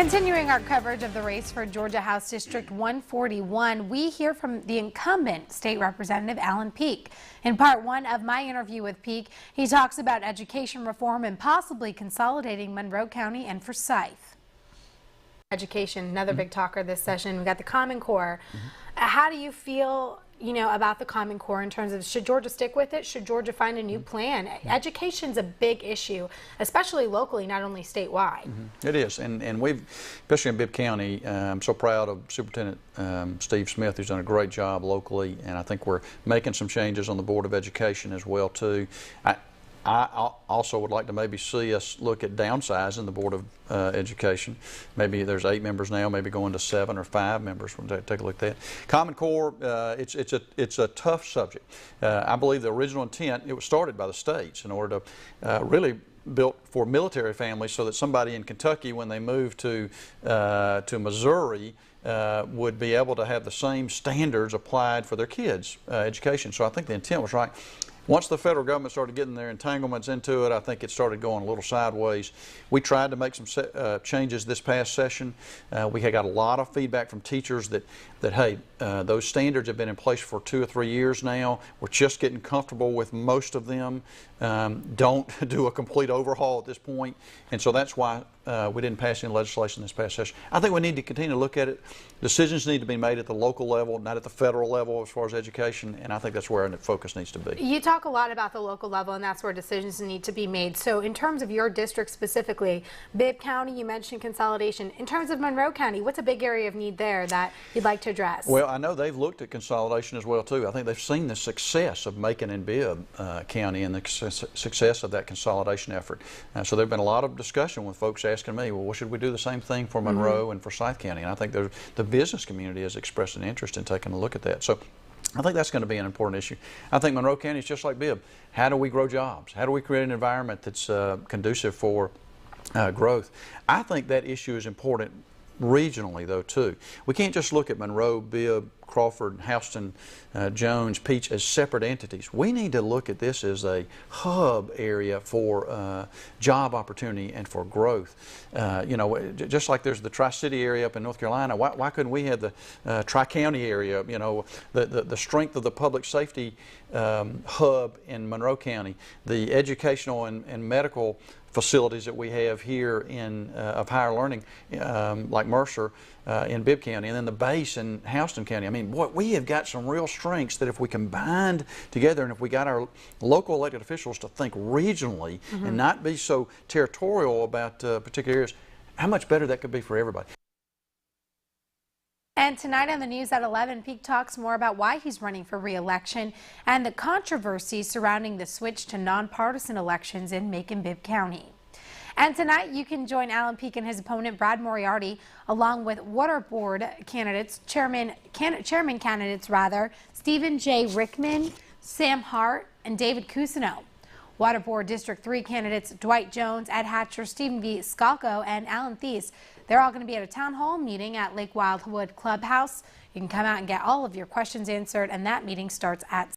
Continuing our coverage of the race for Georgia House District 141, we hear from the incumbent State Representative Alan Peake. In part one of my interview with Peake, he talks about education reform and possibly consolidating Monroe County and Forsyth. Education, another big talker this session. We got the Common Core. How do you feel, about the Common Core in terms of should Georgia stick with it? Should Georgia find a new plan? Education's a big issue, especially locally, not only statewide. It is, and we've, especially in Bibb County, I'm so proud of Superintendent Steve Smith, who's done a great job locally, and I think we're making some changes on the Board of Education as well too. I also would like to maybe see us look at downsizing the Board of Education. Maybe there's 8 members now, maybe going to 7 or 5 members. We'll take a look at that. Common Core, it's a tough subject. I believe the original intent, it was started by the states in order to really built for military families so that somebody in Kentucky, when they move to Missouri, would be able to have the same standards applied for their kids' education. So I think the intent was right. Once the federal government started getting their entanglements into it, I think it started going a little sideways. We tried to make some changes this past session. We had got a lot of feedback from teachers that hey, those standards have been in place for 2 or 3 years now. We're just getting comfortable with most of them. Don't do a complete overhaul at this point. And so that's why we didn't pass any legislation this past session. I think we need to continue to look at it. Decisions need to be made at the local level, not at the federal level as far as education, and I think that's where our focus needs to be. You talk a lot about the local level, and that's where decisions need to be made. So in terms of your district specifically, Bibb County, you mentioned consolidation. In terms of Monroe County, what's a big area of need there that you'd like to address? Well, I know they've looked at consolidation as well too. I think they've seen the success of Macon and Bibb County and the success of that consolidation effort. So there's been a lot of discussion with folks asking me, well, should we do the same thing for Monroe and Forsyth County? And I think the business community has expressed an interest in taking a look at that. So I think that's going to be an important issue. I think Monroe County is just like Bibb. How do we grow jobs? How do we create an environment that's conducive for growth? I think that issue is important regionally though too. We can't just look at Monroe, Bibb, Crawford, Houston, Jones, Peach as separate entities. We need to look at this as a hub area for job opportunity and for growth. Just like there's the Tri-City area up in North Carolina, why couldn't we have the Tri-County area, the strength of the public safety hub in Monroe County, the educational and medical facilities that we have here of higher learning, like Mercer in Bibb County, and then the base in Houston County. I mean, boy, we have got some real strengths that if we combined together and if we got our local elected officials to think regionally and not be so territorial about particular areas, how much better that could be for everybody. And tonight on the news at 11, Peake talks more about why he's running for re-election and the controversy surrounding the switch to nonpartisan elections in Macon-Bibb County. And tonight you can join Alan Peake and his opponent Brad Moriarty, along with Water Board candidates, chairman candidates Stephen J. Rickman, Sam Hart, and David Cousineau. Water Board District 3 candidates Dwight Jones, Ed Hatcher, Stephen V. Scalco, and Alan Thies. They're all going to be at a town hall meeting at Lake Wildwood Clubhouse. You can come out and get all of your questions answered, and that meeting starts at